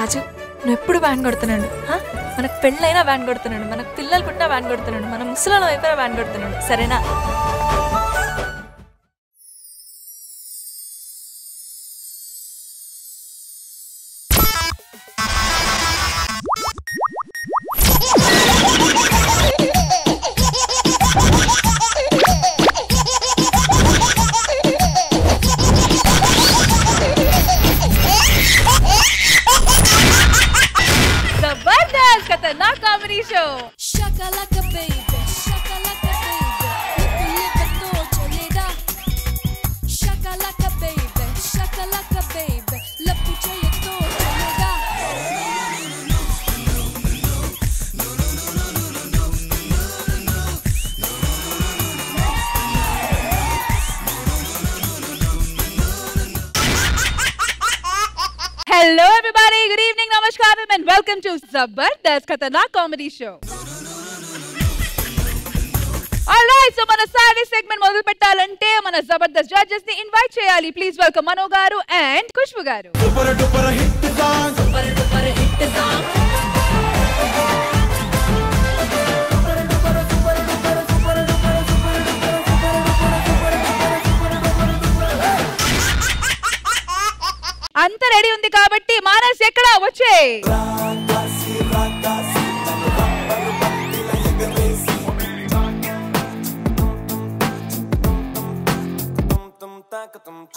రాజు నువ్వు ఎప్పుడు వ్యాన్ కొడుతున్నాడు, మనకు పెళ్ళైనా వ్యాన్ కొడుతున్నాడు, మనకు పిల్లలు పుట్టినా వ్యాన్ కొడుతున్నాడు, మన ముసలాళ్ళ వైపున వ్యాన్ కొడుతున్నాడు, సరేనా? Hello everybody, good evening, namaskaram and welcome to Zabardast Khatarnak Comedy Show. Alright, so mana Saturday segment modelu pettalante mana Zabardast judges ni invite cheyali. Please welcome Mano garu and Kushbu garu. Super duper hit song, super duper hit song. అంత ready ఉంది కాబట్టి మానస్ ఎక్కడ వచ్చే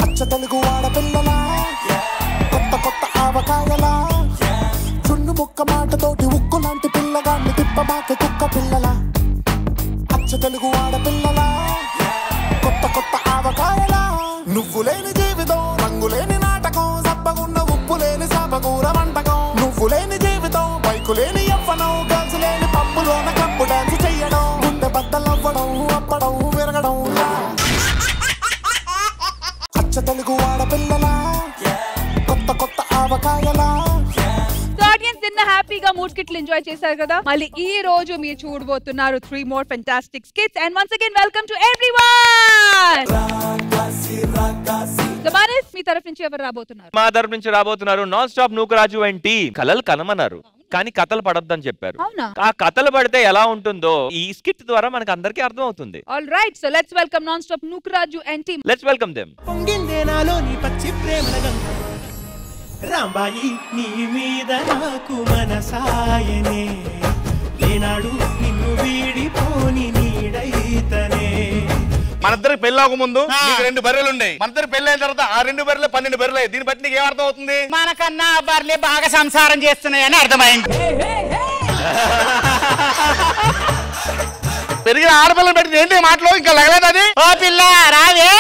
అచ్చ తెలుగు ఆడపిల్లలా కొత్త కొత్త ఆవకాయలా చున్ను ముక్క మాటతోటి ఉక్కు లాంటి పిల్లగాన్ని తిప్పబాక కుక్క పిల్లలా అచ్చ తెలుగు ఆడపిల్లలా కొత్త కొత్త ఆవకాయలా నువ్వు లేని జీవితం రంగులేని నాటకం సబ్బగున్న ఉప్పు లేని సాపకూర వంటకం నువ్వు లేని జీవితం బైకు లేని యవ్వనం గర్ల్స్ లేని పప్పులోన కప్పు డాన్స్ చెయ్యడం గుండె బద్దలవ్వడం అప్పడం విరగడం అచ్చ తెలుగు ఆడపిల్లలా కొత్త కొత్త ఆవకాయలా. ఆడియన్స్ నిన్న హ్యాపీగా మూడ్ స్కిట్లు ఎంజాయ్ చేశారు కదా, మళ్ళీ ఈ రోజు మీరు చూడబోతున్నారు 3 more fantastic skits and once again welcome to everyone. Manas మీ తరఫు నుంచి ఎవరు రాబోతున్నారు? మా తరఫు నుంచి రాబోతున్నారు non stop Nookaraju and team. కలలు కనమన్నారు కానీ కథలు పడొద్దని చెప్పారు. ఆ కథలు పడితే ఎలా ఉంటుందో ఈ స్కిట్ ద్వారా మనకు అందరికీ అర్థం అవుతుంది. All right, so let's welcome non stop Nookaraju and team. Let's welcome them. పొంగిందేనాలో నీ పచ్చి ప్రేమల గంగ రాంబాయి నీ మీద నాకు మనసాయనే ఏనాడు నిన్ను వీడిపోని నీడైతనే. మనిద్దరికి పెళ్ళాక ముందు నీకు 2 బర్రెలు ఉన్నాయి, మనిద్దరు పెళ్ళైన తర్వాత ఆ 2 బర్రెలు 12 బర్రెలు. దీన్ని బట్టి నీకు ఏమర్థం అవుతుంది? మనకన్నా బర్రెలే బాగా సంసారం చేస్తున్నాయని అర్థమైంది. పెరిగిన ఆడపిల్లలు పెట్టి ఏంటి మాటలు ఇంకా లగలేదు అది. ఓ పిల్ల రావే.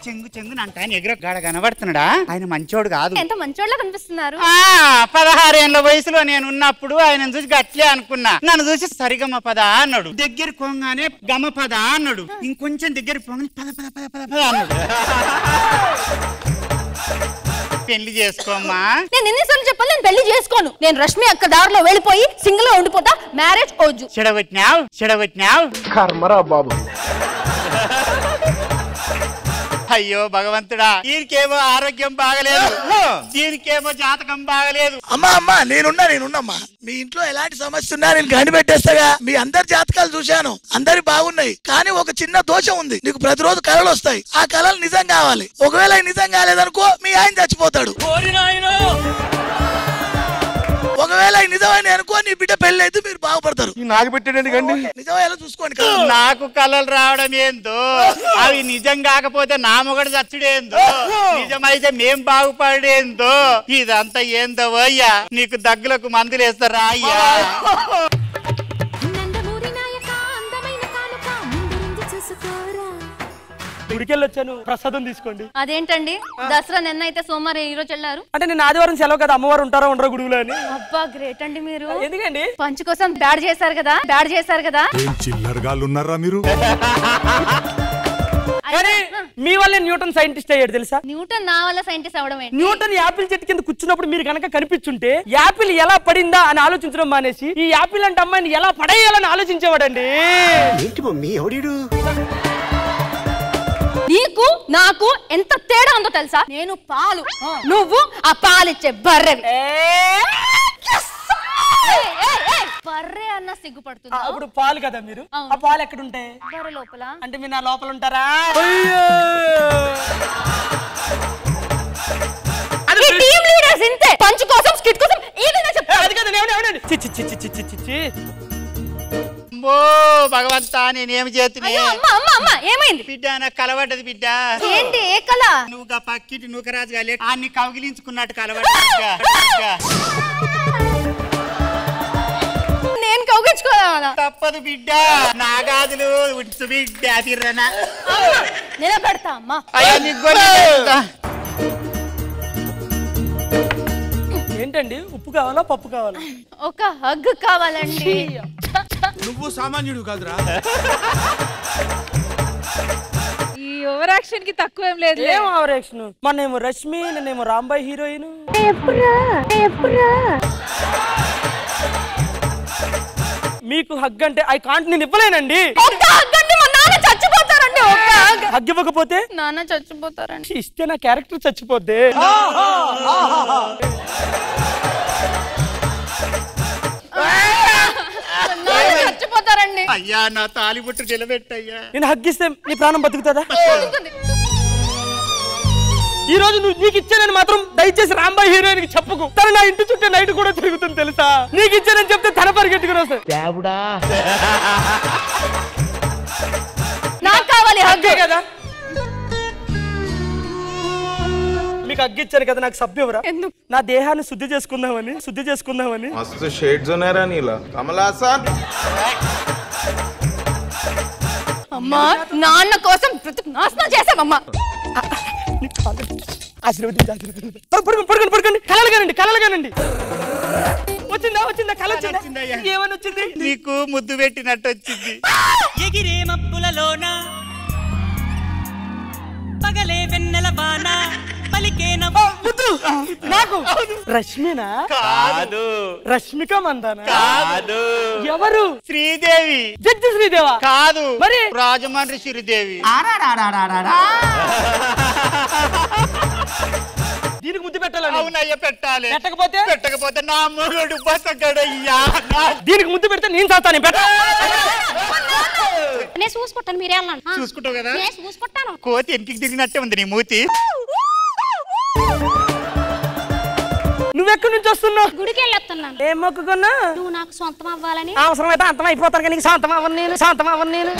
చెంగు చెంగు అంట ఎగుర గాడ కనబడుతున్నాడా? ఆయన మంచోడు కాదు. ఎంత మంచోళ్ళ కనిపిస్తున్నారు. 16 ఏళ్ల వయసులో నేను ఉన్నప్పుడు ఆయన చూసి గట్లే అనుకున్నా. నన్ను చూసి సరిగమ పద అన్నాడు, దగ్గర పోగానే గమ పద అన్నాడు, ఇంకొంచెం దగ్గర పోగానే పద పద పద పద పద అన్నాడు. పెళ్లి చేసుకోమ్మా. నేను ఎన్నిసార్లు చెప్పాలి నేను పెళ్లి చేసుకోను. నేను రష్మి అక్క దారిలో వెళ్ళిపోయి సింగిల్ గా ఉండిపోతా. మ్యారేజ్ ఓజు. చెడగొట్టినావు కర్మరా బాబు. అయ్యో భగవంతుడా, దీనికేమో ఆరోగ్యం బాగలేదు, దీనికేమో జాతకం బాగలేదు. అమ్మా నేనున్నమ్మా. మీ ఇంట్లో ఎలాంటి సమస్య ఉన్నా నేను కనిపెట్టేస్తాగా. మీ అందరి జాతకాలు చూశాను, అందరి బాగున్నాయి. కానీ ఒక చిన్న దోషం ఉంది. నీకు ప్రతిరోజు కళలు వస్తాయి, ఆ కళలు నిజం కావాలి. ఒకవేళ నిజం కాలేదనుకో మీ ఆయన చచ్చిపోతాడు. ఒకవేళ నిజమైన అనుకో నీ బిడ్డ పెళ్లి అయితే మీరు బాగుపడతారు. నాకు పెట్టండి కండి నిజమేలా చూసుకోండి. నాకు కళలు రావడం ఏందో, అవి నిజం కాకపోతే నా మొగడు చచ్చుడేందో, నిజమైతే మేం బాగుపడేందో, ఇదంతా ఏందో అయ్యా. నీకు దగ్గులకు మందులు వేస్తారా అయ్యా? గుడికెళ్ళొచ్చాను, ప్రసాదం తీసుకోండి. అదేంటండి దసరా నిన్న అయితే సోమవారం ఈ రోజు వెళ్ళారు అంటే నేను ఆదివారం సెలవు కదా, అమ్మవారు ఉంటారా ఉండరా గుడుగులో అని. అబ్బా గ్రేట్ అండి మీరు. ఎందుకండి? పంచు కోసం బ్యాడ్ చేశారు కదా. చిల్లరగాళ్ళు ఉన్నారా మీరు? కానీ మీ వల్ల న్యూటన్ సైంటిస్ట్ అయ్యాడు తెలుసా? న్యూటన్ నా వల్ల సైంటిస్ట్ అవడం ఏంటి? న్యూటన్ యాపిల్ చెట్టు కింద కూర్చున్నప్పుడు మీరు కనుక కనిపించుంటే యాపిల్ ఎలా పడిందా అని ఆలోచించడం మానేసి ఈ యాపిల్ అంటే అమ్మాయిని ఎలా పడేయాలని ఆలోచించేవాడండి. ఏంటి మమ్మీ ఎవడీడు? నీకు నాకు ఎంత తేడా ఉందో తెలుసా? నేను పాలు, నువ్వు ఆ పాలిచ్చే బర్రెవి. బర్రె అన్న సిగ్గుపడుతుంది. అప్పుడు పాలు కదా మీరు, ఆ పాలు ఎక్కడ ఉంటాయి? బర్రె లోపల. అంటే మీరు నా లోపల ఉంటారా? టీమ్ లీడర్స్ ఇంతే, పంచ్ కోసం స్కిట్ కోసం ఏదైనా చెప్తారు. అది కదా ఓ భగవంతా నేనేమి చేస్తున్నా? ఏమైంది బిడ్డ? నాకు కలవడ్డది బిడ్డ. ఏంటి? ఏ కళ? నువ్వు పక్కిటి నూకరాజు గాలే అన్ని కౌగిలించుకున్నట్టు కలవడ్డ. నేను కౌగించుకోవాలా? తప్పదు బిడ్డ, నా గాజులు ఉచ్చు బిడ్డ తిర్రనా నిలబెడతా అమ్మా. ఏంటండి, ఉప్పు కావాలా పప్పు కావాలా? ఒక హగ్ కావాలండి. నువ్వు సామాన్యుడు కాదురా. ఈ ఓవర్ యాక్షన్ కి తక్కువ ఏం లేదు. ఏం ఓవర్ యాక్షన్? మొన్నేమో రష్మి, నేనేమో రాంబాయ్ హీరోయిన్. మీకు హగ్ అంటే ఐ కాంట్, నేను ఇవ్వలేనండి. చచ్చిపోతారండి. హగ్ ఇవ్వకపోతే నాన్న చచ్చిపోతారండి. ఇస్తే నా క్యారెక్టర్ చచ్చిపోద్ది. చచ్చిపోతారండి. అయ్యా నా తాలిబుట్టు నిలబెట్టయ్యా. నేను హగ్గిస్తే నీ ప్రాణం బతుకుతుందా? ఈ రోజు నువ్వు నీకు ఇచ్చానని మాత్రం దయచేసి రాంబాయ్ హీరోయిన్ కి చెప్పుకు. తను నా ఇంటి చుట్టూ నైట్ కూడా తిరుగుతుంది తెలుసా? నీకు ఇచ్చానని చెప్తే తన పరిగెట్టుకుని వస్తాయి. నాకు కావాలి హగ్గే కదా. మీకు అగ్గిచ్చాను కదా, నాకు సభ్యవరా? నా దేహాన్ని శుద్ధి చేసుకుందామని. మస్తు షేడ్స్ ఉన్నారా నీలా కమలాసన్. అమ్మా, నాన్న కోసం నాశనం చేసామమ్మా. పడుకోండి. కలలుగానండి. వచ్చిందా కళ వచ్చిందా? ఏమని వచ్చింది? నీకు ముద్దు పెట్టినట్టు వచ్చింది. ఎగిరే మబ్బులలోన పగలే వెన్నెల బాణ పలికే నాకు రష్మినా కాదు, రష్మిక మందానా కాదు, ఎవరు? శ్రీదేవి. జడ్జి శ్రీదేవా? కాదు, మరి రాజమండ్రి శ్రీదేవి. దీనికి ముద్దు పెట్టాలని? అవునయ్య పెట్టాలి. పెట్టకపోతే నా మొగుడు బతకడయ్యా. దీనికి ముద్దు పెడితే నేను చేస్తాను. నేను చూసుకుంటాను, మీరే అన్నాను. చూసుకుంటావు కదా? నేను చూసుకుంటాను. కోతి ఎన్నికి తిరిగినట్టే ఉంది నీ మూతి. నువ్వెక్కడి నుంచి వస్తున్నావు? గుడికి వెళ్ళొస్తున్నాను. ఏం మొక్కుకున్నా? నువ్వు నాకు సొంతం అవ్వాలని. అవసరమైతే అంతం అయిపోతాను కానీ నీకు సొంతం అవ్వను నేను.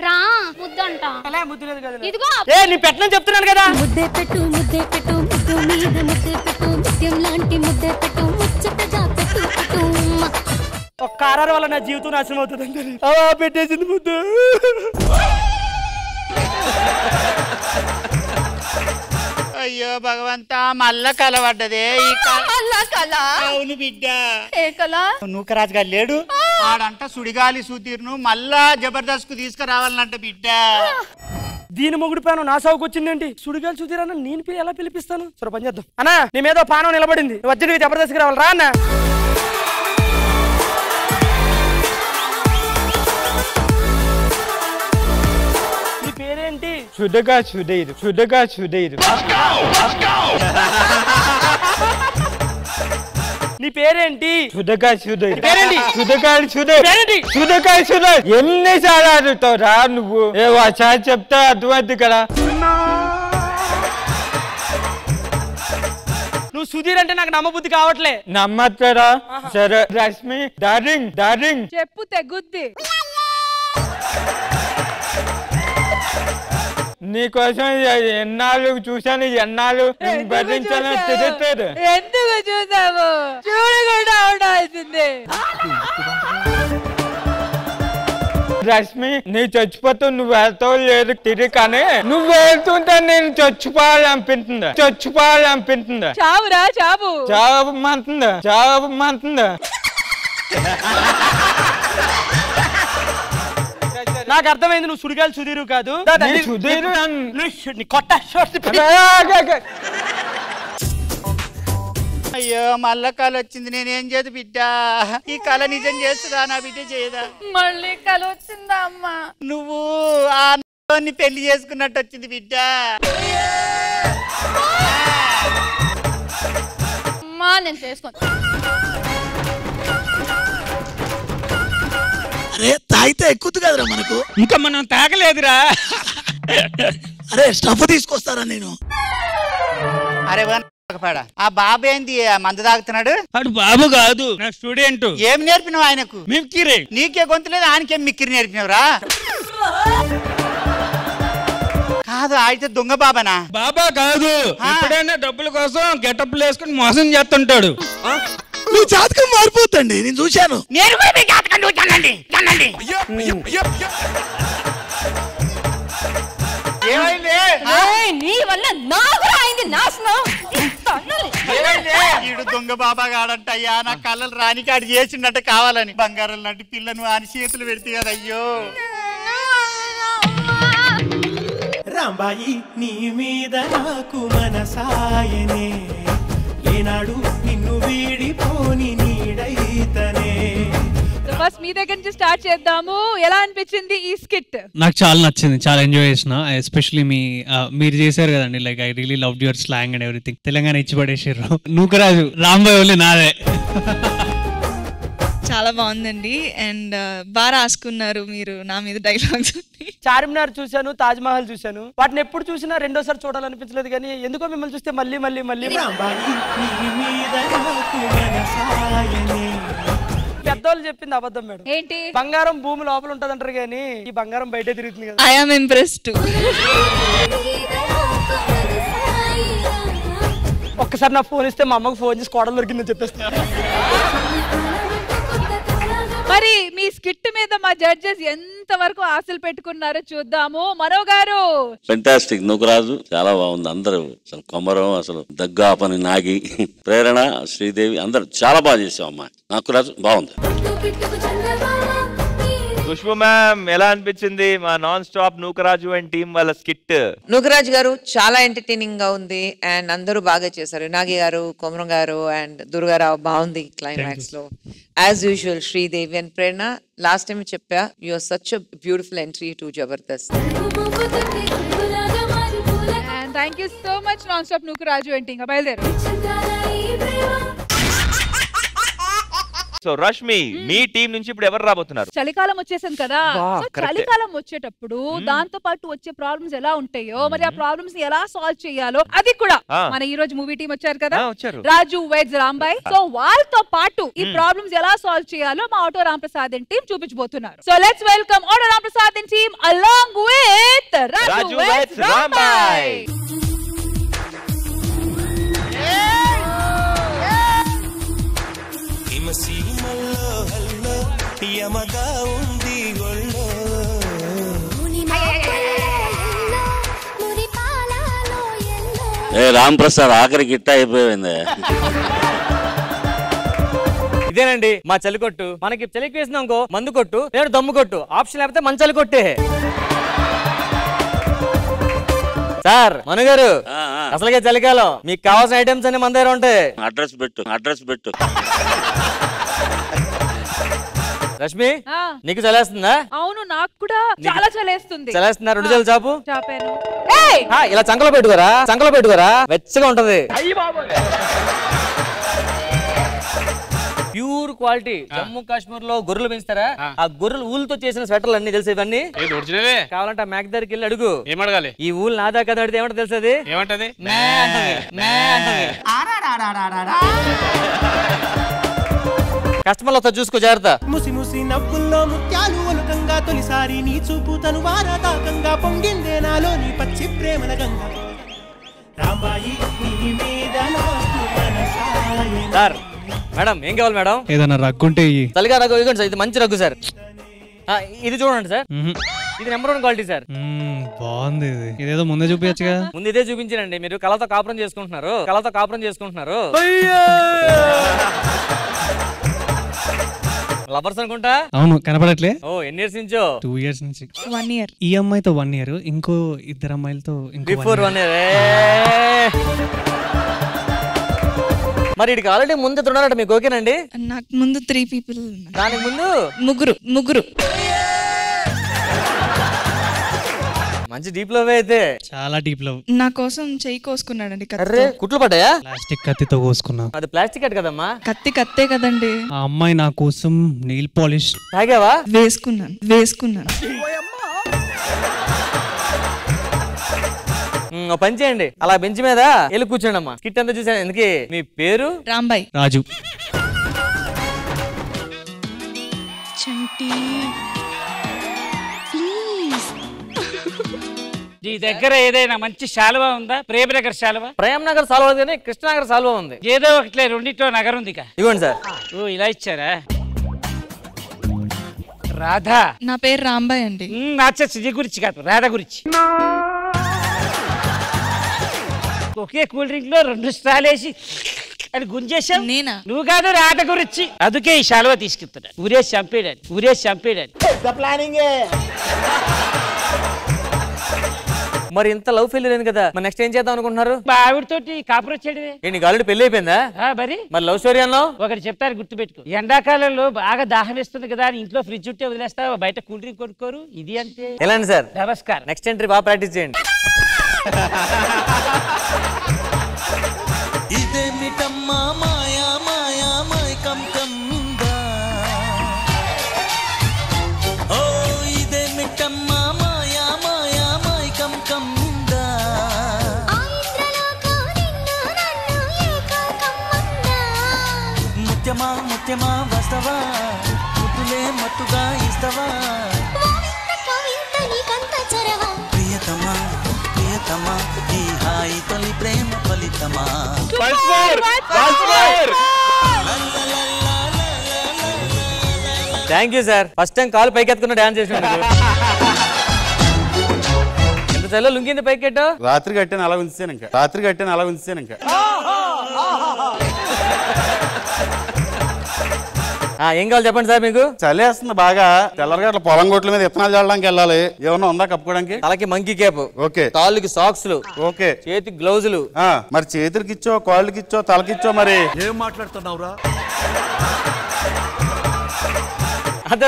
రా ముద్దంట. ముద్దు లేదు కదా. ఇదిగో నీ పెట్టనని చెప్తున్నాను కదా. ముద్దే పెట్టు ముద్దు మీద ముద్దే పెట్టు, ముత్యం లాంటి ముద్దే పెట్టు, ముచ్చటగా పెట్టు. ఒక కారాల వల్ల నా జీవితం నాశనం అవుతుంది. పెట్టేసింది ముద్దు. అయ్యో భగవంతా, మళ్ళా కలవడ్డదే ఈ కళ. అవును బిడ్డ. ఏ కళ? నూకరాజు గారు లేడు, ఆడంట సుడిగాలి సుధీర్ను మళ్ళా జబర్దస్త్ కు తీసుకురావాలంట బిడ్డ. దీని మొగుడు పానం నా సాగుకు వచ్చిందేంటి? సుడిగాలి సుధీర్ అన్న నేను ఎలా పిలిపిస్తాను? సరే పని చేద్దాం. అన్నా నీ మీద పానం నిలబడింది, వచ్చి నువ్వు జబర్దస్త్కి రావాలి. రా అన్న. నీ పేరేంటి? సుధగా సుధైరు. నీ పేరేంటి? సుధగా సుధైరు. పేరేంటి? సుధగా సుధైరు. ఎన్నిసార్లు అడుగుతావు రా నువ్వు? ఒకసారి చెప్తా అర్థమైంది కదా. నువ్వు సుధీర్ అంటే నాకు నమ్మబుద్ధి కావట్లే. నమ్మట్లేరా? సరే రష్మి డార్లింగ్ చెప్పు తెగుద్ది. నీకోసం ఎన్నాళ్ళు చూశాను, ఎన్నాళ్ళు భరించాను తిరుగుతాడు. ఎందుకు చూసావు? చూడకుండా ఉండాల్సిందే. రష్మి నీ చచ్చిపోతూ నువ్వు వెళ్తావు లేదు తిరిగి, కానీ నువ్వు వెళ్తుంటే నేను చచ్చిపోవాలనిపించిందా? చావురా చావు. చావమంటుందా? నాకు అర్థమైంది నువ్వు సుడిగాలి సుధీరు కాదు. కొత్త అయ్యో మళ్ళా కళ వచ్చింది, నేనేం చేదు బిడ్డ? ఈ కళ నిజం చేస్తుందా నా బిడ్డ? చేయదా? మళ్ళీ కళ వచ్చిందా అమ్మా? నువ్వు ఆ పెళ్లి చేసుకున్నట్టు వచ్చింది బిడ్డ. అమ్మా నేను చేసుకోను. అరే తాగితే ఎక్కుతుంది కదరా మనకు. ఇంకా మనం తాగలేదురా. అరే స్టఫ్ తీసుకొస్తారా నేను. అరే ఆ బాబు ఏంది మందు తాగుతున్నాడు? అడు బాబు కాదు, నా స్టూడెంట్. ఏం నేర్పినావు ఆయనకు? మిక్కిరి. నీకే గొంతు లేదు, ఆయనకేం మిక్కిరి నేర్పినవురా? కాదు అయితే దొంగ బాబానా? బాబా కాదు, ఎప్పుడైనా డబ్బుల కోసం గెటప్లు వేసుకుని మోసం చేస్తుంటాడు. మీ జాతకం మారిపోతండి, నేను చూశాను. నేను కూడా మీ జాతకం చూశానండి. నీ వల్ల నాకు అయింది నాశనం. ఈడు దొంగ బాబా గాడంట. అయ్యా నా కళ్ళలు రానికి ఆడు చేసిండట కావాలని. బంగారం లాంటి పిల్లను అని చేతులు పెడితే కదా. అయ్యో రాంబాయి నీ మీద నాకు మనసాయనే, ఏనాడు నిన్ను వీడిపోని నీడైతనే. ఫస్ట్ మీ దగ్గర నుంచి స్టార్ట్ చేద్దాము. ఎలా అనిపించింది ఈ స్కిట్? నాకు చాలా నచ్చింది, చాలా ఎంజాయ్ చేసిన. ఎస్పెషల్లీ మీరు చేశారు కదండి, like I really love your slang and everything. Telangana ఇచ్చి పడేసారు. నూకరాజు రాంబాయ్ ఓన్లీ నాదే. చాలా బాగుందండి అండ్ బాగా రాసుకున్నారు మీరు నా మీద డైలాగ్స్. చార్మినార్ చూశాను, తాజ్ మహల్ చూశాను. వాటిని ఎప్పుడు చూసినా రెండోసారి చూడాలనిపించలేదు, కానీ ఎందుకో మిమ్మల్ని చూస్తే మళ్ళీ మళ్ళీ మళ్ళీ. పెద్దోళ్ళు చెప్పింది అబద్ధం మేడం. ఏంటి? బంగారం భూమి లోపల ఉంటది అంటారు, కానీ ఈ బంగారం బయటే తిరుగుతుంది కదా. I am impressed. ఒక్కసారి నా ఫోన్ ఇస్తే మా అమ్మకు ఫోన్ చేసి కోడలు దొరికిందని చెప్పేస్తా. మరి మీ స్కిట్ మీద మా జడ్జెస్ ఎంత వరకు ఆశలు పెట్టుకున్నారో చూద్దాము. మనో గారు ఫెంటాస్టిక్. నూకరాజు చాలా బాగుంది. అందరూ అసలు కొమరం, అసలు దగ్గాపని, నాగి, ప్రేరణ, శ్రీదేవి అందరూ చాలా బాగా చేసాం. అమ్మా నూకరాజు బాగుంది. ఖుష్బు మ్యామ్ ఎలా అనిపించింది మా non stop Nookaraju and team వాళ్ళ స్కిట్? నూకరాజు గారు చాలా ఎంటర్టైనింగ్ గా ఉంది అండ్ అందరూ బాగా చేశారు. నాగి గారు, కొమరం గారు అండ్ దుర్గారావు బాగుంది క్లైమాక్స్ లో. As usual Sridevi and Prerana, last time చెప్పా, you are such a beautiful entry to Jabardasth. And thank you so much non stop Nookaraju and team. బయలుదేరు. సో రష్మి, మీ టీం నుంచి ఇప్పుడు ఎవరు రాబోతున్నారు? చలికాలం వచ్చేసింది కదా. చలికాలం వచ్చేటప్పుడు దాంతో పాటు వచ్చే ప్రాబ్లమ్స్ ఎలా ఉంటాయో, మరి ఆ ప్రాబ్లమ్స్ ఎలా సాల్వ్ చేయాలో అది కూడా మన ఈ రోజు మూవీ టీం వచ్చారు కదా, రాజు వెడ్స్ రాంబాయ్. సో వాళ్ళతో పాటు ఈ ప్రాబ్లమ్స్ ఎలా సాల్వ్ చేయాలో మా ఆటో రాంప్రసాద్ టీం చూపించబోతున్నారు. So let's welcome auto Ramprasad team along with Raju weds Rambai. Ram Prasad ఆఖరికి గిట్ట అయిపోయింది. ఇదేనండి మా చలికొట్టు. మనకి చలికి వేసినాకో మందు కొట్టు, నేను దమ్ము కొట్టు, ఆప్షన్ లేకపోతే మన చలి కొట్టే. సార్ మను గారు, అసలుగా చలికాలం, మీకు కావాల్సిన ఐటమ్స్ అన్ని మన దగ్గర ఉంటాయి. అడ్రస్ పెట్టు. రష్మి, నీకు చలేస్తుందా? అవును, నాకు కూడా చాలా చలేస్తుంది. చలేస్తుందా? రెండు చలి చాపు. చాపాను. ఇలా చంకలో పెట్టుకోరా, వెచ్చగా ఉంటది. Pure quality. జమ్మూ కాశ్మీర్ లో గొర్రెలు పెంచుతారా, ఆ గొర్రెలు ఊళ్ళతో చేసిన స్వెటర్లు అన్ని తెలుసు. ఇవన్నీ కావాలంటే ఆ మ్యాక్ దగ్గరికి వెళ్ళి అడుగు. ఏమడగాలి? ఈ ఊళ్ళు నాదా కదా అడితే ఏమంటే తెలుసది? ఏమంటది? కస్టమర్లతో చూసుకో, జాగ్రత్త. ముసి ముసి నవ్వుల్లో ముత్యాలు ఒలుకంగా తొలిసారి నీ చూపు తను వారదాకంగా పొంగిందే నాలో నీ పచ్చి ప్రేమల గంగా. రాంబాయి నీ మీద నాకు మనసాయనే. సార్ మేడం ఏం కావాలి మేడం? ఏదైనా రగ్గుంటే తలిగా రగ్గు ఇవ్వండి సార్. ఇది మంచి రగ్గు సార్. ఇది చూడండి సార్, ఇది నెంబర్ 1 క్వాలిటీ సార్. బాగుంది. ఇదేదో ముందే చూపించగా. ముందు ఇదే చూపించానండి. మీరు కళతో కాపురం చేసుకుంటున్నారు. లవర్స్ అనుకుంటా. అవును, కనపడట్లే. ఓ ఎన్ని ఇయర్స్ నుంచో? 2 years నుంచి. 1 year. ఈ అమ్మాయితో 1 year, ఇంకో 2 అమ్మాయిలతో బిఫోర్ 1 year. మరి ఇడికి ఆల్రెడీ ముందు ఉన్నారట, మీకు ఓకేనండి? నాకు ముందు 3 people. దానికి ముందు ముగ్గురు. మంచి డీప్ లవ్ అయితే. చాలా డీప్ లవ్. నా కోసం చెయ్యి కోసుకున్నాడండి. అరే కుట్లు పడ్డాయా? ప్లాస్టిక్ కత్తితో కోసుకున్నా. అది ప్లాస్టిక్ కట్ కదమ్మా. కత్తే కదండి. ఆ అమ్మాయి నా కోసం నెయిల్ పాలిష్ తాగావా? వేసుకున్నాను. పని చేయండి, అలా బెంచ్ మీద వెళ్ళి కూర్చోండి అమ్మా. స్కిట్ అంతా చూసాను. ఎందుకే మీ పేరు? రాంబాయ్. రాజు. చంటి ప్లీజ్. నీ దగ్గర ఏదైనా మంచి శాలువా ఉందా? ప్రేమనగర్ శాలువా? ప్రేమనగర్ శాలువా కానీ కృష్ణనగర్ శాలువా ఉంది. ఏదో ఒకట్లే, రెండిట్లో నగరం ఉంది. ఇవ్వండి సార్. ఓ ఇలా ఇచ్చారా? రాధా. నా పేరు రాంబాయ్ అండి. నీ గురించి కాదు, రాధా గురించి. ఒకే కూల్ డ్రింక్ లో 2 స్ట్రాలు వేసి అని గుంజేశావు. నేనా? నువ్వు కాదు, రాధ గురించి. అందుకే ఈ శాలువా తీసుకెళ్తున్నాడు. ఊరేసి చంపేయడానికి. మరి ఇంత లవ్ ఫెయిల్యూర్ అయింది కదా, మరి నెక్స్ట్ ఏం చేద్దాం అనుకుంటున్నారు? మా ఆవిడతోటి కాపురం వచ్చాడు. నీకు ఆల్రెడీ పెళ్లి అయిపోయిందా? మరి లవ్ స్టోరీ అన్నావు. ఒకటి చెప్తారు, గుర్తుపెట్టుకో. ఎండాకాలంలో బాగా దాహం వేస్తుంది కదా అని ఇంట్లో ఫ్రిడ్జ్ ఉంటే వదిలేస్తావు, బయట కూల్ డ్రింక్ కొనుక్కోరు. ఇది అంతే. ఎలాంటి సార్? నమస్కారం. నెక్స్ట్ ఎంట్రీ బాగా ప్రాక్టీస్ చేయండి. ఇదేమిటమ్మా మాయా మాయా మైకం కందా, ఓ ఇదేమిటమ్మా మాయా మాయా మైకం కందా, ముత్యమా ముత్యమా వస్తవా, ముద్దులే మత్తుగా ఇస్తవా, ప్రియతమా ప్రియతమా ఈ హాయి తొలి ప్రేమ ఫలితమా. Thank you sir. First time కాలు పైకెత్తుకున్న డాన్స్ చేసినందుకు. ఎంత చల్ల లుంగింది పైకెట్టు. రాత్రి కట్టాను అలా ఉంచాను ఇంకా. ఏం కావాలి చెప్పండి సార్. మీకు చలేస్తుంది బాగా. తెల్లరగా అట్లా పొలం గొట్ల మీద విత్తనాలు చల్లడానికి వెళ్ళాలి. ఏమన్నా ఉందా కప్పుకోవడానికి? తలకి మంకీ క్యాప్. ఓకే. కాళ్ళకి సాక్స్లు. ఓకే. చేతికి గ్లౌజులు. మరి చేతులకి ఇచ్చో, కాళ్ళకి ఇచ్చో, తలకిచ్చో. మరి ఏం మాట్లాడుతున్నావురా?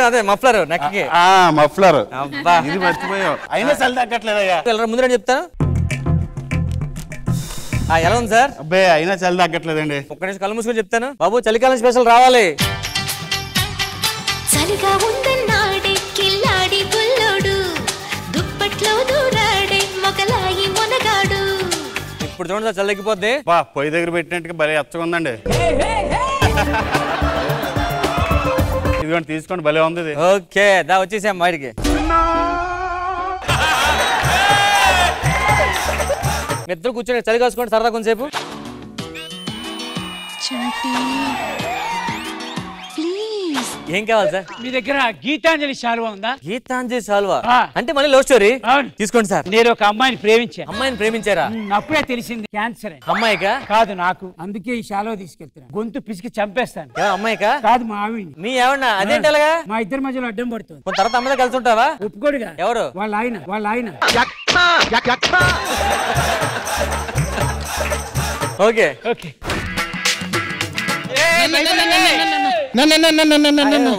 అదే మఫ్లర్ నెక్కి. మఫ్లర్. అబ్బా ఇది మర్చిపోయావు. అయినా చలి తగ్గట్లేదయ్యా. ముందు నేను చెప్తాను. ఎలా ఉంది సార్? అబ్బాయి అయినా చలి తగ్గట్లేదండి. ఒక్క నిమిషం కళ్ళు మూసుకొని చెప్తాను. బాబు చలికాలం స్పెషల్ రావాలి. చలిగా ఉందన్నాడే కిల్లాడి బుల్లోడు, దుప్పట్లో దూరాడే మొగలాయి మొనగాడు. ఇప్పుడు చూడండి సార్, చలి తగ్గిపోద్ది. పొయ్యి దగ్గర పెట్టినట్టుగా భలే ఎచ్చగా ఉందండి. ఇదిగోండి తీసుకోండి, భలే ఉంది ఇది. ఓకే దా వచ్చేసాం బయటికి. ఇద్దరు కూర్చొని చలి కాసుకోండి సరదా కొంచెంసేపు. ఏం కావాలి సార్? మీ దగ్గర గీతాంజలి శాలువా ఉందా? గీతాంజలి శాలువా అంటే మళ్ళీ లవ్ స్టోరీ. తీసుకోండి సార్. నేను ఒక అమ్మాయిని ప్రేమించాను. అమ్మాయిని ప్రేమించారా? అప్పుడే తెలిసింది క్యాన్సర్. అమ్మాయికా? కాదు నాకు. అందుకే ఈ శాలువా తీసుకెళ్తాను. గొంతు పిసికి చంపేస్తాను. అమ్మాయికా? కాదు మా ఆవిడ. మీ ఏమన్నా? అదేంటి అలాగా? మా ఇద్దరి మధ్యలో అడ్డం పడుతుంది. తర్వాత అమ్మతో కలిసి ఉంటావా? ఒప్పుకోడుగా. ఎవరు? వాళ్ళ ఆయన. ఓకే.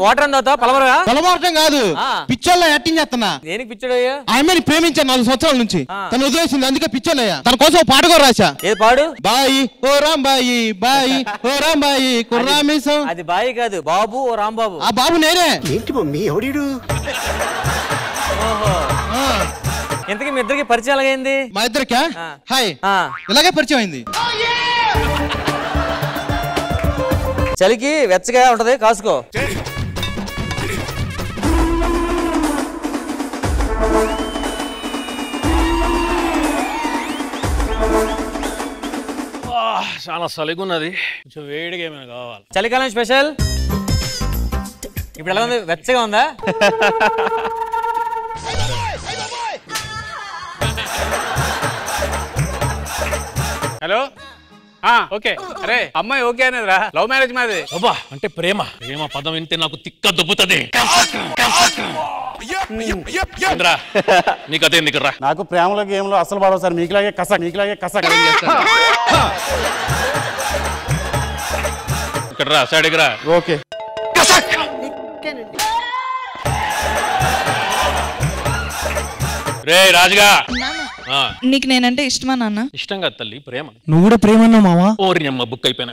వాటర్ అందా పలవరా? పలవరటం కాదు, పిచ్చోళ్ళ యాక్టింగ్ చేస్తున్నా. దేనికి పిచ్చోడయ్యా? ఆమెని ప్రేమించాను 4 సంవత్సరాల నుంచి. తను వదిలేసింది, అందుకే పిచ్చోళ్ళయ్యా. తన కోసం పాట కూడా రాశా. ఏ పాడు? బాయి ఓ రాంబాయి, బాయి ఓ రాంబాయి కుర్రామీసం. అది బాయి కాదు, బాబు ఓ రాంబాబు. ఆ బాబు నేనే. ఏంటి మమ్మీ ఎవడీడు? ఇంతకీ మీ ఇద్దరికి పరిచయం ఎలాగైంది? మా ఇద్దరికా? హాయ్, ఇలాగే పరిచయం అయింది. చలికి వెచ్చగా ఉంటది, కాసుకో. చాలా చలిగా ఉన్నది, కొంచెం వేడిగా ఏమైనా కావాలి. చలికాలం స్పెషల్ ఇప్పుడు ఎలా ఉంది? వెచ్చగా ఉందా? హలో ఓకే అరే అమ్మాయి ఓకే అనేదిరా లవ్ మ్యారేజ్ మాది అబ్బా అంటే ప్రేమ ప్రేమ పదం వింటే నాకు తిక్క దుబ్బుతుంది నీకు అదే రా నాకు ప్రేమలో గేమ్లో అసలు పడవు సార్ మీకులాగే కస ఇక్కడ రా సైడ్కి రా ఓకే రే రాజుగా నీకు నేనంటే ఇష్టమా నాన్న? ఇష్టం కాదు తల్లి ప్రేమ. నువ్వు కూడా ప్రేమ అన్నావు మావా? ఓరి అమ్మ బుక్ అయిపోయినా.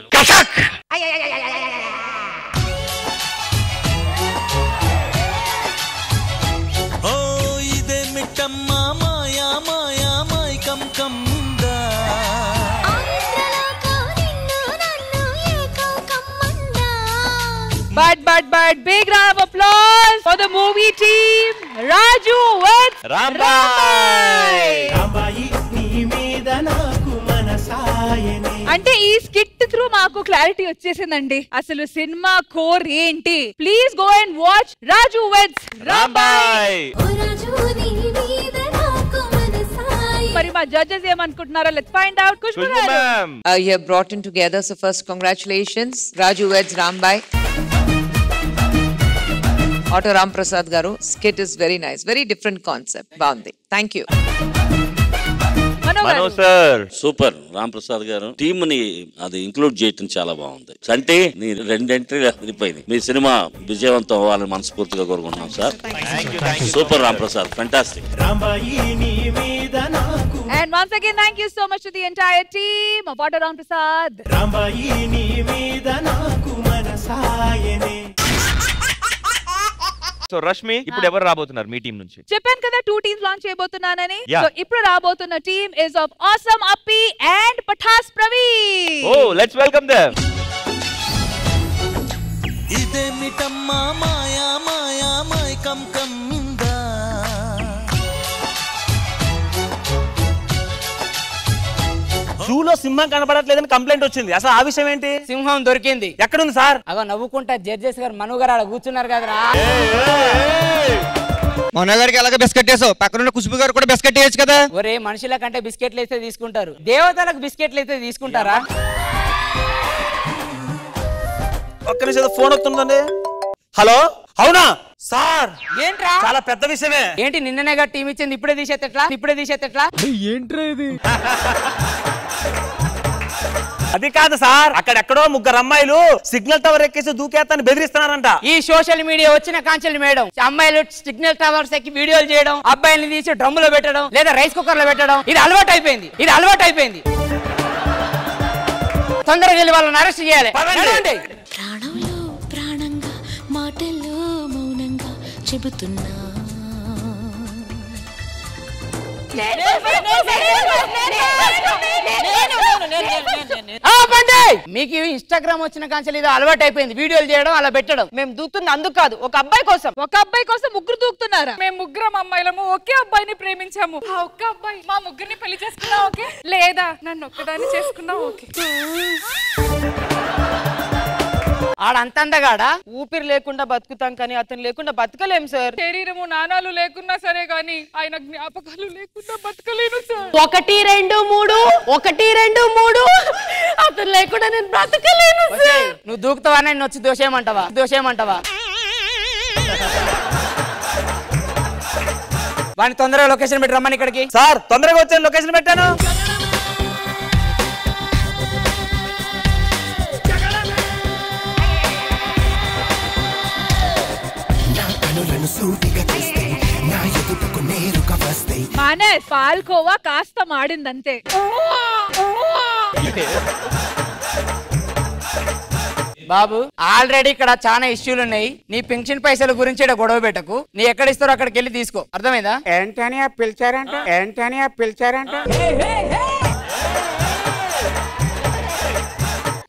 ఓ ఇదే మిట్టమ్మా మాయా మాయా మైకం కమ్ముందా But big round of applause for the movie team. Raju with Rambai. అంటే ఈ స్కిట్ త్రూ మాకు క్లారిటీ వచ్చేసిందండి అసలు సినిమా కోర్ ఏంటి. Please go and watch Raju with Rambai. మరి మా జడ్జెస్ ఏమనుకుంటున్నారో let's find out. Khushbu ma'am, you have brought in together, so first congratulations Raju with Rambai. Auto Ram Prasad garu, skit is very nice, very different concept. Baundi, thank you. Mano sir super. Ram Prasad గారు team ని అది include చేయటం చాలా బాగుంది. అంటే నీ 2 ఎంట్రీలు అదిపోయింది. మీ cinema విజయవంతం అవ్వాలని మనస్ఫూర్తిగా కోరుకుంటున్నాం sir. Super Ram Prasad, fantastic. And once again thank you so much to the entire team of Auto Ram Prasad. So Rashmi, ఇప్పుడు ఎవరు రాబోతున్నారు మీ టీం నుంచి? చెప్పాను కదా 2 టీమ్స్ లాంచ్ చేయబోతున్నానని. Yeah. సో ఇప్పుడు రాబోతున్న team is of awesome Appi and Patas Praveen. Oh let's welcome them. ఇదే మిటమ్మా మాయా మాయా మైకం కమ్మిందా జూలో సింహం కనపడట్లేదని కంప్లైంట్ వచ్చింది. అసలు ఆ విషయం ఏంటి? సింహం దొరికింది. ఎక్కడుంది సార్? అగో నవ్వుకుంటా జడ్జెస్ గారు మను గారు అలా కూర్చున్నారు కదరా. మనగారికి అలాగే బిస్కెట్ వేసావు, పక్కన ఖుష్బూ గారు కూడా బిస్కెట్ వేయచ్చు కదా. ఒరే మనుషుల కంటే బిస్కెట్లు అయితే తీసుకుంటారు, దేవతలకు బిస్కెట్లు అయితే తీసుకుంటారా? ఒక్క నిమిషం ఫోన్ వస్తుందండి. హలో, అవునా సార్? ఏంట్రా చాలా పెద్ద విషయమే. ఏంటి నిన్ననేగా టీం ఇచ్చింది, ఇప్పుడే తీసేతట్లా ఏంట్రా ఇది? అది కాదు సార్, అక్కడెక్కడో 3 అమ్మాయిలు సిగ్నల్ టవర్ ఎక్కేసి దూకేస్తాను బెదిరిస్తున్నారంట. ఈ సోషల్ మీడియా వచ్చిన కాంచెలు మేడం అమ్మాయిలు సిగ్నల్ టవర్స్ ఎక్కి వీడియోలు చేయడం, అబ్బాయిని తీసి డ్రమ్ములో పెట్టడం లేదా రైస్ కుక్కర్ లో పెట్టడం, ఇది అలవాటు అయిపోయింది. తొందరగా వెళ్ళి వాళ్ళని అరెస్ట్ చేయాలి. ప్రాణంలో ప్రాణంగా మాటల్లో మౌనంగా చెబుతున్నా మీకు ఇన్స్టాగ్రామ్ వచ్చిన కాంచెలు ఇది అలవాటు అయిపోయింది, వీడియోలు చేయడం అలా పెట్టడం. మేము దూకుతుంది అందుకు కాదు, ఒక అబ్బాయి కోసం 3 దూకుతున్నారా? మేము 3 అమ్మాయిలము ఒకే అబ్బాయిని ప్రేమించాము. ఆ ఒక్క అబ్బాయి మా 3ని పెళ్లి చేసుకున్నా ఓకే, లేదా నన్ను ఒక్కదాన్ని చేసుకున్నా ఓకే. ఆడంతందగాడా? ఊపిరి లేకుండా బతుకుతాం కానీ అతను లేకుండా బతకలేం సార్. శరీరము నాణాలు లేకున్నా సరే గానీ ఆయన జ్ఞాపకాలు లేకుండా బతకలేను సార్. 1 2 3 అతను లేకుండా నేను బ్రతకలేను సార్. నువ్వు దూకుతావా నేను వచ్చి దోషేయమంటావా? వాడిని తొందరగా లొకేషన్ పెట్టి రమ్మని ఇక్కడికి. సార్ తొందరగా వచ్చాను, లొకేషన్ పెట్టాను. మానే పాల్కోవా కాస్త మాడిందంతే. బాబు ఆల్రెడీ ఇక్కడ చాలా ఇష్యూలు ఉన్నాయి. నీ పెన్షన్ పైసల గురించి ఇక్కడ గొడవ పెట్టకు. నీ ఎక్కడ ఇస్తారో అక్కడికి వెళ్ళి తీసుకో, అర్థమైందా? ఏంటని పిలిచారంట.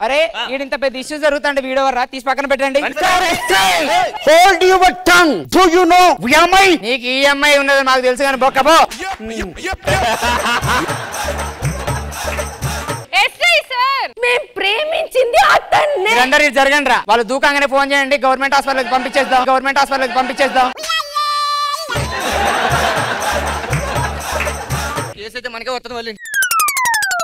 అరే ఈడింత పెద్ద ఇష్యూ జరుగుతుంటే వీడియో వర్రా తీసి పక్కన పెట్టండి. Hold your tongue. Do you know EMI? నీకు EMI ఉన్నది మాకు తెలుసు కానీ బొక్కపో. మేము ప్రేమించింది అతన్నే. అందరూ జరగండి రా. వాళ్ళు దూకంగానే ఫోన్ చేయండి, గవర్నమెంట్ హాస్పిటల్కి పంపించేద్దాం. కేసు అయితే మనకే వస్తుంది.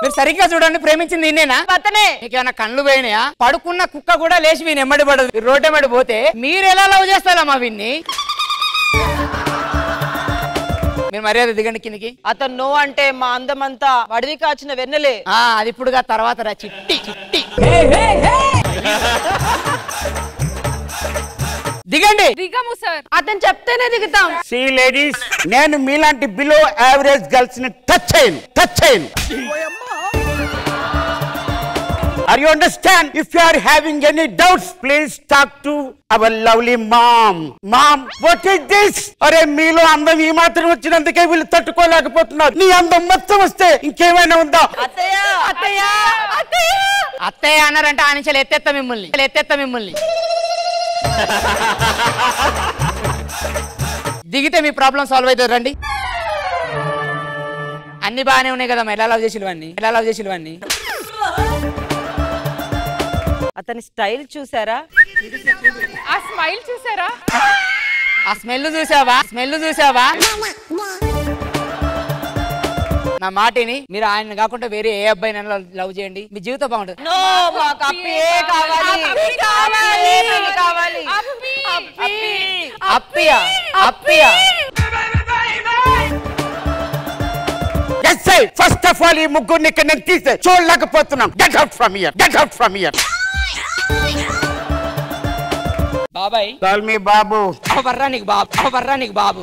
మీరు సరిగ్గా చూడండి, ప్రేమించింది నిన్నేనా అతనే? నీకేమైనా కళ్ళు పోయినాయా? పడుకున్న కుక్క కూడా లేచి వీని ఎమ్మడి పడదు. రోడ్డు ఎమ్మడి పోతే మీరు ఎలా లవ్ చేస్తారమ్మా వీన్ని? మీరు మర్యాద దిగండి కిందికి. అతను నో అంటే మా అందమంతా అడవి కాచిన వెన్నెలే. అది ఇప్పుడుగా తర్వాత రా చిట్టి చిట్టి. దిగండి. దిగము సార్. అతను చెప్తేనే దిగుతాం. సీ లేడీస్, నేను మీలాంటి బిలో యావరేజ్ గర్ల్స్ ని టచ్ చేయను. Are you understand? If you are having any doubts, please talk to our lovely mom. Mom, what is this? అరే మీలో అందం ఈ మాత్రం వచ్చినందుకే వీళ్ళు తట్టుకోలేకపోతున్నారు. నీ అందం మొత్తం వస్తే ఇంకేమైనా ఉందా? అత్తయ్య అత్తయ్య అత్తయ్య అత్తయ్య అన్నారంటే ఆ నుంచి ఎత్తెత్త మిమ్మల్ని దిగితే మీ ప్రాబ్లం సాల్వ్ అవుతుంది. రండి. అన్ని బాగానే ఉన్నాయి కదా, ఎలా లవ్ చేసినవన్నీ అతని స్టైల్ చూసారా? ఆ స్మైల్ చూసారా? ఆ స్మెల్ చూసావా? నా మాటిని మీరు ఆయన కాకుండా వేరే ఏ అబ్బాయిని లవ్ చేయండి, మీ జీవితం బాగుంటుంది. ఫస్ట్ ఆఫ్ ఆల్ ఈ ముగ్గురిని ఇక్కడ నేను తీసే చూడలేకపోతున్నాం. Get out from here. బాబాయ్ కాల్ మీ బాబు. అవర్రా నీకు బాబు.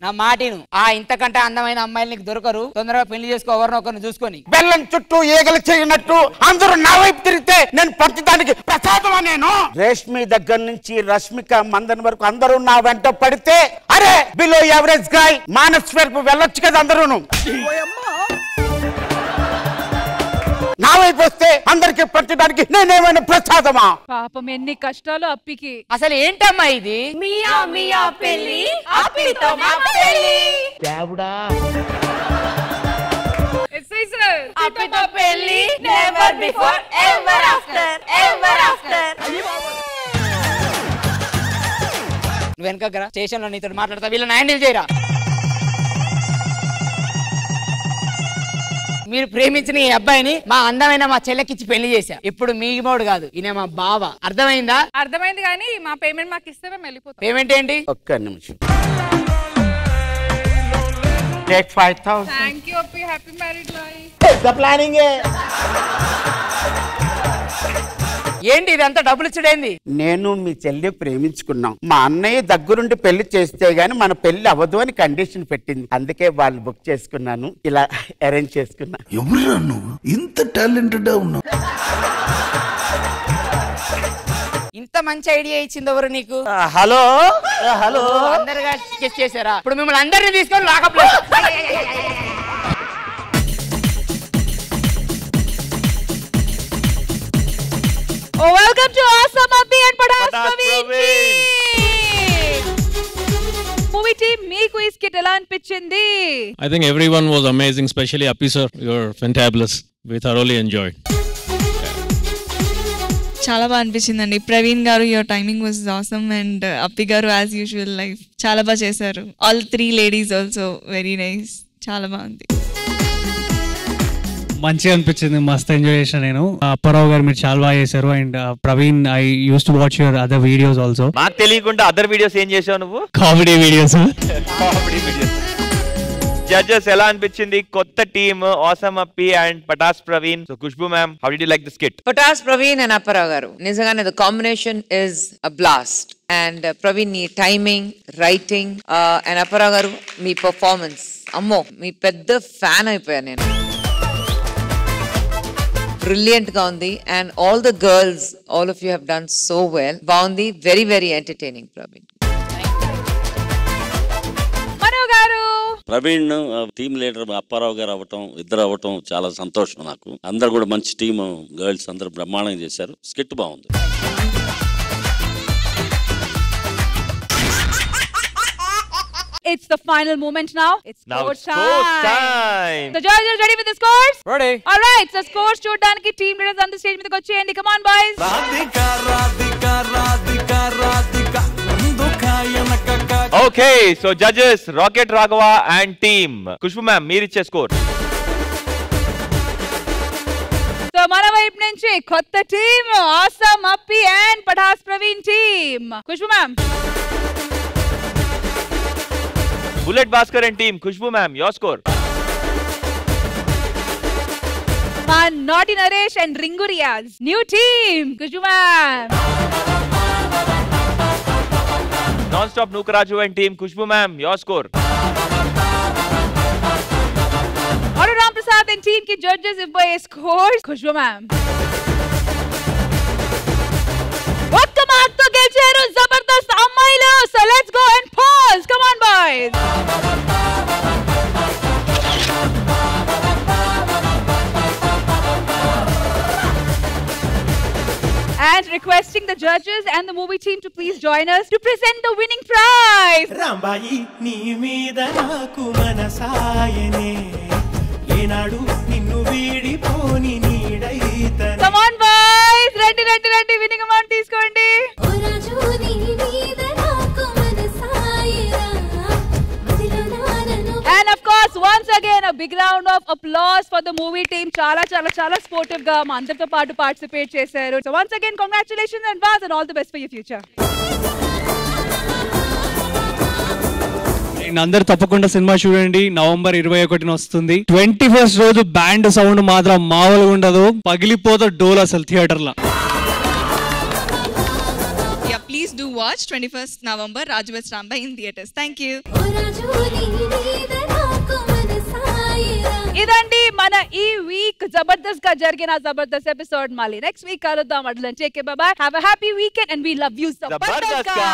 నా మాటిను, ఇంతకంటే అందమైన అమ్మాయిలు నీకు దొరకరు. తొందరగా పెళ్లి చేసుకో, ఎవరినొకరిని చూసుకొని. బెల్లం చుట్టూ ఈగలు చేయనట్టు అందరూ నా వైపు తిరిగితే నేను పంచడానికి ప్రసాదమా? నేను రేష్మి దగ్గర నుంచి రష్మిక మందన్ వరకు అందరూ నా వెంట పడితే, అరే బిలో యావరేజ్ గాయ్ మానస్ వైపు వెళ్ళొచ్చు కదా అందరూను. నా వైపు వస్తే అందరికి పంచడానికి నేనేమైనా ప్రసాదమా? పాపం ఎన్ని కష్టాలు అప్పికి. అసలు ఏంటమ్మా ఇది? మియా పెళ్లి అప్పితో మా పెళ్లి. దేవుడా, అప్పితో పెళ్లి నెవర్ బిఫోర్ ఎవర్ ఆఫ్టర్. నువ్వు వెనక స్టేషన్ లో నీతో మాట్లాడతా, వీళ్ళని హ్యాండిల్ చేయరా. మీరు ప్రేమించిన ఈ అబ్బాయిని మా అందమైన మా చెల్లెకిచ్చి పెళ్లి చేశా. ఇప్పుడు మీ మోడు కాదు, ఈయన మా బావ. అర్థమైందా? అర్థమైంది, కానీ మా పేమెంట్ మాకు ఇస్తే మేము వెళ్ళిపోతాం. పేమెంట్ ఏంటి? ఒక్క నిమిషం. Take 5,000. Thank you Appi. Happy married life. పెద్ద ప్లానింగ్. ఏంటి ఇదంతా డబ్బులు ఇచ్చుడేంది? నేను మీ చెల్లి ప్రేమించుకున్నాం. మా అన్నయ్య దగ్గరుండి పెళ్లి చేస్తే గానీ మన పెళ్లి అవ్వదు అని కండిషన్ పెట్టింది. అందుకే వాళ్ళు బుక్ చేసుకున్నాను, ఇలా అరేంజ్ చేసుకున్నా. ఎవరురా నువ్వు ఇంత టాలెంటెడ్ ఉన్నావు? ఇంత మంచి ఐడియా ఇచ్చింది ఎవరు నీకు? హలో అందరుగా గెస్ చేశారా? ఇప్పుడు మిమ్మల్ని అందరినీ తీసుకొని lockup. Welcome to awesome Appi and Patas Praveen. Movie team, మీకు ఈ స్కిట్ ఎలా అనిపించింది? I think everyone was amazing, especially Appi sir. You're fantabulous. We thoroughly enjoyed. చాలా బాగా అనిపించిందండి. ప్రవీణ్ గారు, your timing was awesome, and Appi గారు యాజ్ యూజువల్ లైఫ్ చాలా బాగా చేశారు. All 3 ladies also very nice. చాలా బాగుంది, మంచిగా అనిపించింది, మస్తు ఎంజాయ్ చేశాను నేను. అప్పారావు గారు మీరు చాలా బాగా చేశారు. And Praveen, I use to watch your other videos also. నాకు తెలియకుండా అదర్ వీడియోస్ ఏం చేసావు నువ్వు? Comedy videos. జడ్జెస్ ఎలా అనిపించింది? కొత్త team awesome Appi and Patas Praveen. So Khushbu ma'am, how did you like the skit? Patas Praveen and Apparao గారు, నిజంగానే the combination is a blast. And Praveen నీ టైమింగ్, రైటింగ్, అండ్ అప్పారావు గారు మీ పర్ఫార్మెన్స్, అమ్మో మీ పెద్ద ఫ్యాన్ అయిపోయాను నేను. బ్రిలియంట్ గా ఉంది. And all the girls, all of you have done so well. బాగుంది, very very entertaining Praveen. Praveen team leader Apparao గారు అవ్వటం, ఇద్దరు అవ్వటం చాలా సంతోషం నాకు. అందరు కూడా మంచి టీమ్, గర్ల్స్ అందరూ బ్రహ్మాండంగా చేశారు. స్కిట్ బాగుంది. It's the final moment now. It's Now score it's score time. The judges ready with the scores? Ready. All right. So scores చూడడానికి team leaders on the stage మీదకి వచ్చేయండి. Come on boys. Radhika Radhika Radhika Radhika ముందుక వెనక okay so judges rocket Raghava and team. Khushbu ma'am మీరిచ్చే score. So మన వైపు నుంచి కొత్త team awesome Appi and Patas Praveen team. Khushbu ma'am. Bullet Bhaskar and team. Khushbu ma'am your score. Naati Naresh and ring Riyaz new team. Khushbu ma'am. Non stop Nookaraju and team. Khushbu ma'am your score. और Ram Prasad and team की जजेस if by score. Khushbu ma'am. ఒక్క mark తో గెలిచారు జబర్దస్త్ అమ్మాయిలు. So let's go and pause. Come on boys. And requesting the judges and the movie team to please join us to present the winning prize. Rambai నీ మీద నాకు మనసాయనే ఏనాడు నిన్ను వీడిపోని నీడైతనే. Come on boys, Reddy Reddy Reddy winnowing amount తీసుకోండి. ఓ రాజు నీ మీద నాకు మనసాయరా మదిలో నానను. And of course once again a big round of applause for the movie team. చాలా చాలా చాలా స్పోర్టివ్ గా మా అందరితో పాటు పార్టిసిపేట్ చేశారు. So once again congratulations in advance and all the best for your future. అందరు తప్పకుండా సినిమా చూడండి. నవంబర్ 21న వస్తుంది. 21st రోజు బ్యాండ్ సౌండ్ మాత్రం మామూలుగా ఉండదు. పగిలిపోతా డోల్ అసలు థియేటర్ లో. Please do watch 21st November Raju Vets Rambai in theaters. Thank you. ఇదండి మన ఈ వీక్ జబర్దస్త్ గా జరిగిన జబర్దస్త్ ఎపిసోడ్. మళ్ళీ నెక్స్ట్ వీక్ కలుద్దాం. అట్లా take care, bye bye, have a happy weekend and we love you Jabardasth గా.